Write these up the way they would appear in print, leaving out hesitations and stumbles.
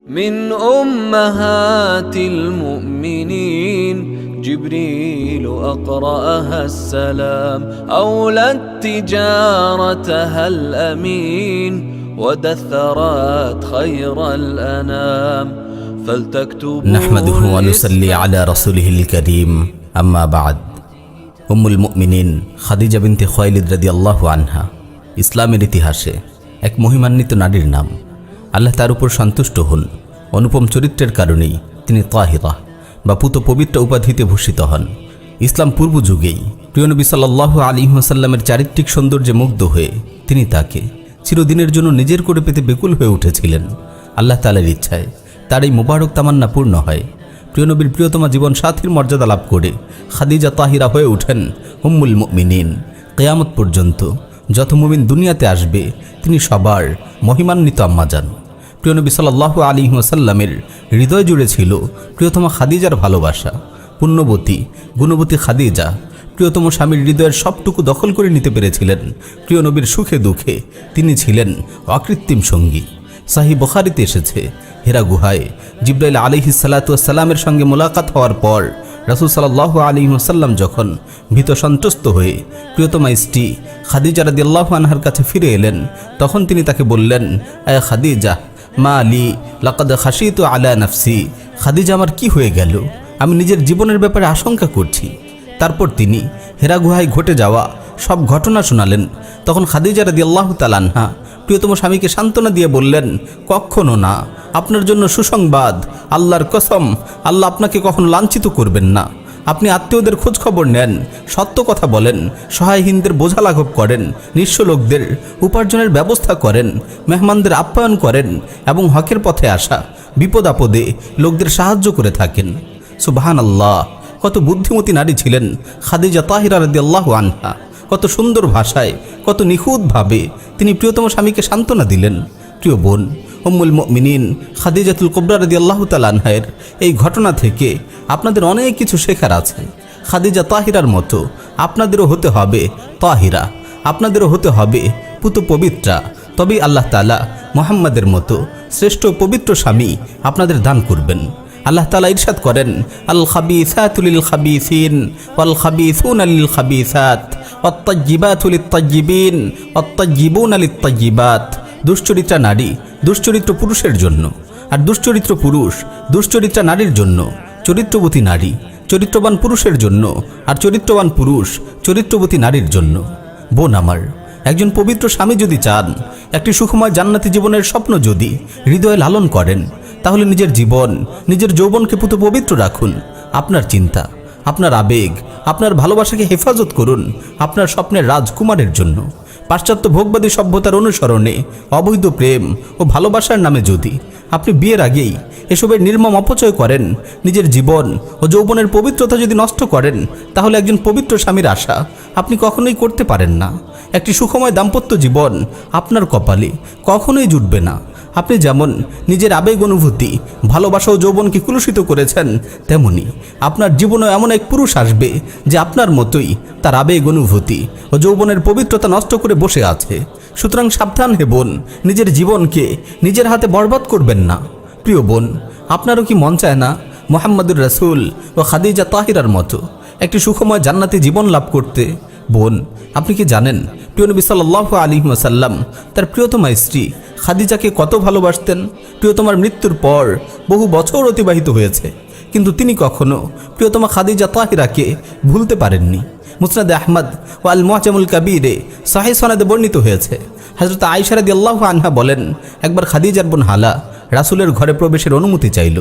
من أمهات المؤمنين جبريل أقرأها السلام أولى التجارة الأمين ودثرت خير الأنام فلتكتبوا نحمده ونصلي على رسوله الكريم أما بعد উম্মুল মুমিনিন খাদিজা বিনতে খুয়াইলিদ রাদিয়াল্লাহু আনহা ইসলামের ইতিহাসে এক মহিমান্বিত নারীর নাম। আল্লাহ তার উপর সন্তুষ্ট হন। অনুপম চরিত্রের কারণেই তিনি তাহিরা বা পুত পবিত্র উপাধিতে ভূষিত হন। ইসলাম পূর্ব যুগেই প্রিয় নবী সাল্লাল্লাহু আলাইহি ওয়াসাল্লামের চারিত্রিক সৌন্দর্যে মুগ্ধ হয়ে তিনি তাকে চিরদিনের জন্য নিজের করে পেতে বেকুল হয়ে উঠেছিলেন। আল্লাহ তাআলার ইচ্ছায় তার এই মুবারক তামান্না পূর্ণ হয়। প্রিয় নবীর প্রিয়তমা জীবন সাথীর মর্যাদা লাভ করে খাদিজা তাহিরা হয়ে ওঠেন উম্মুল মুমিনিন। কিয়ামত পর্যন্ত যত মুমিন দুনিয়াতে আসবে তিনি সবার মহিমান্বিত আম্মাজান। প্রিয় নবী সাল্লাল্লাহু আলাইহি ওয়াসাল্লামের হৃদয় জুড়ে ছিল প্রিয়তমা খাদিজার ভালোবাসা। পুণ্যবতী গুণবতী খাদিজা প্রিয়তম স্বামীর হৃদয়ের সবটুকু দখল করে নিতে পেরেছিলেন। প্রিয় নবীর সুখে দুঃখে তিনি ছিলেন অকৃত্রিম সঙ্গী। সাহিহ বুখারীতে এসেছে, হেরা গুহায় জিবরাইল আলাইহিস সালাতু ওয়াস সালামের সঙ্গে মোলাকাত হওয়ার পর রাসূল সাল্লাল্লাহু আলাইহি ওয়াসাল্লাম যখন ভীত সন্ত্রস্ত হয়ে প্রিয়তমা স্ত্রী খাদিজা রাদিয়াল্লাহু আনহার কাছে ফিরে এলেন, তখন তিনি তাকে বললেন, আয় খাদিজা মা আলী লাকাদ খাশিতু আলা নাফসি। খাদিজা, আমার কি হয়ে গেল? আমি নিজের জীবনের ব্যাপারে আশঙ্কা করছি। তারপর তিনি হেরা গুহায় ঘটে যাওয়া সব ঘটনা শোনালেন। তখন খাদিজা রাদিয়াল্লাহু তাআলা আনহা প্রিয়তম স্বামীকে সান্ত্বনা দিয়ে বললেন, কখনো না, আপনার জন্য সুসংবাদ, আল্লাহর কসম, আল্লাহ আপনাকে কখনো লাঞ্ছিত করবেন না। আপনি আত্মীয়দের খোঁজ খবর নেন, সত্য কথা বলেন, সহায়হীনদের বোঝা লাঘব করেন, নিঃস্ব লোকদের উপার্জনের ব্যবস্থা করেন, মেহমানদের আপ্যায়ন করেন এবং হকের পথে আসা বিপদ আপদে লোকদের সাহায্য করে থাকেন। সুবহানাল্লাহ, কত বুদ্ধিমতী নারী ছিলেন খাদিজা তাহিরা রাদিয়াল্লাহু আনহা। কত সুন্দর ভাষায়, কত নিখুঁতভাবে তিনি প্রিয়তম স্বামীকে সান্ত্বনা দিলেন। প্রিয় বোন উম্মুল মুমিনিন খাদিজাতুল কুবরা রাদিয়াল্লাহু তাআলা আনহার এই ঘটনা থেকে আপনাদের অনেক কিছু শেখার আছে। খাদিজা তাহিরার মতো আপনাদেরও হতে হবে তাহিরা, আপনাদেরও হতে হবে পুত পবিত্রা। তবেই আল্লাহ তাআলা মুহাম্মাদের মতো শ্রেষ্ঠ পবিত্র স্বামী আপনাদের দান করবেন। আল্লাহ তাআলা ইরশাদ করেন, আল খাবিসাতু লিল খাবিসিন ওয়াল খাবিসুনা লিল খাবিসাত ওয়াত তাইয়্যিবাতু লিত তাইয়্যিবিন ওয়াত তাইয়্যিবুনা লিত তাইয়্যিবাত। দুশ্চরিত্রা নারী দুশ্চরিত্র পুরুষের জন্য, আর দুশ্চরিত্র পুরুষ দুশ্চরিত্রা নারীর জন্য। চরিত্রবতী নারী চরিত্রবান পুরুষের জন্য, আর চরিত্রবান পুরুষ চরিত্রবতী নারীর জন্য। বোন আমার, একজন পবিত্র স্বামী যদি চান, একটি সুখময় জান্নাতি জীবনের স্বপ্ন যদি হৃদয়ে লালন করেন, তাহলে নিজের জীবন, নিজের যৌবনকে পুত পবিত্র রাখুন। আপনার চিন্তা, আপনার আবেগ, আপনার ভালোবাসাকে হেফাজত করুন আপনার স্বপ্নের রাজকুমারের জন্য। পাশ্চাত্য ভোগবাদী সভ্যতার অনুসরণে অবৈধ প্রেম ও ভালোবাসার নামে যদি আপনি বিয়ের আগেই এসবের নির্মম অপচয় করেন, নিজের জীবন ও যৌবনের পবিত্রতা যদি নষ্ট করেন, তাহলে একজন পবিত্র স্বামীর আশা আপনি কখনোই করতে পারেন না। একটি সুখময় দাম্পত্য জীবন আপনার কপালে কখনোই জুটবে না। আপনি যেমন নিজের আবেগ অনুভূতি, ভালোবাসা ও যৌবনকে কুলুষিত করেছেন, তেমনি আপনার জীবনে এমন এক পুরুষ আসবে যে আপনার মতোই তার আবেগ অনুভূতি ও যৌবনের পবিত্রতা নষ্ট করে বসে আছে। সুতরাং সাবধান হে বোন, নিজের জীবনকে নিজের হাতে বরবাদ করবেন না। প্রিয় বোন, আপনারও কি মন চায় না মুহাম্মদুর রাসূল ও খাদিজা তাহিরার মতো একটি সুখময় জান্নাতি জীবন লাভ করতে? বোন, আপনি কি জানেন প্রিয় নবী সাল্লাল্লাহু আলাইহি ওয়াসাল্লাম তার প্রিয়তমা স্ত্রী খাদিজাকে কত ভালোবাসতেন? প্রিয়তমার মৃত্যুর পর বহু বছর অতিবাহিত হয়েছে, কিন্তু তিনি কখনো প্রিয়তমা খাদিজা তাহিরাকে ভুলতে পারেননি। মুসনাদে আহমদ ও আল মুআজামুল কাবীরে সহিহ সনদে বর্ণিত হয়েছে, হযরত আয়েশা রাদিয়াল্লাহু আনহা বলেন, একবার খাদিজার বোন হালা রাসূলের ঘরে প্রবেশের অনুমতি চাইল।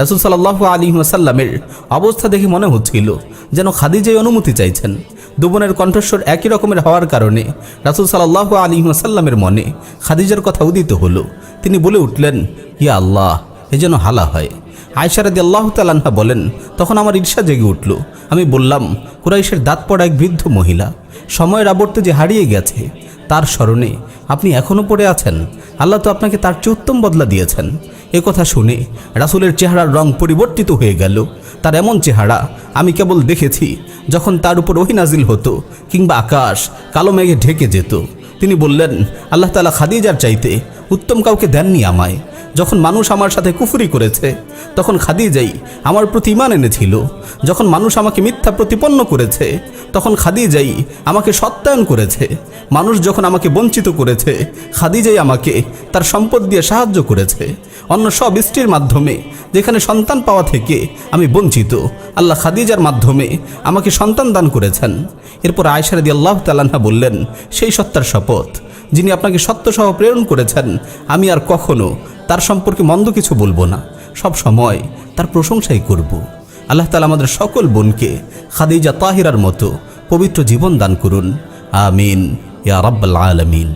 রাসূল সাল্লাল্লাহু আলাইহি ওয়াসাল্লামের অবস্থা দেখে মনে হচ্ছিল যেন খাদিজাই অনুমতি চাইছেন। দুবোনের কণ্ঠস্বর একই রকমের হওয়ার কারণে রাসূল সাল্লাল্লাহু আলাইহি ওয়াসাল্লামের মনে খাদিজার কথা উদিত হলো। তিনি বলে উঠলেন, ইয়া আল্লাহ, এ যেন হালা হয়। আয়েশা রাদিয়াল্লাহু তাআলা আনহা বলেন, তখন আমার ঈর্ষা জেগে উঠল। আমি বললাম, কুরাইশের দাঁত পড়া এক বৃদ্ধ মহিলা সময়ের আবর্তে যে হারিয়ে গেছে, তার স্মরণে আপনি এখনও পড়ে আছেন। আল্লাহ তো আপনাকে তার চেয়ে উত্তম বদলা দিয়েছেন। এ কথা শুনে রাসূলের চেহারার রং পরিবর্তিত হয়ে গেল। তার এমন চেহারা আমি কেবল দেখেছি যখন তার উপর ওহী নাজিল হতো কিংবা আকাশ কালো মেঘে ঢেকে যেত। তিনি বললেন, আল্লাহ তাআলা খাদিজার চাইতে উত্তম কাউকে দেননি আমায়। যখন মানুষ আমার সাথে কুফরি করেছে তখন খাদিজাই আমার প্রতি ঈমান এনেছিল। যখন মানুষ আমাকে মিথ্যা প্রতিপন্ন করেছে তখন খাদিজাই আমাকে সত্যায়ন করেছে। মানুষ যখন আমাকে বঞ্চিত করেছে খাদিজাই আমাকে তার সম্পদ দিয়ে সাহায্য করেছে। অন্য সব স্ত্রীর মাধ্যমে যেখানে সন্তান পাওয়া থেকে আমি বঞ্চিত, আল্লাহ খাদিজার মাধ্যমে আমাকে সন্তান দান করেছেন। এরপর আয়েশা রাদিয়াল্লাহু তাআলা আনহা বললেন, সেই সত্তার শপথ যিনি আপনাকে সত্যসহ প্রেরণ করেছেন, আমি আর কখনো তার সম্পর্কে মন্দ কিছু বলবো না, সব সময় তার প্রশংসাই করব। আল্লাহ তাআলা আমাদের সকল বোনকে খাদিজা তাহিরার মতো পবিত্র জীবন দান করুন। আমিন ইয়া রাব্বাল আলামিন।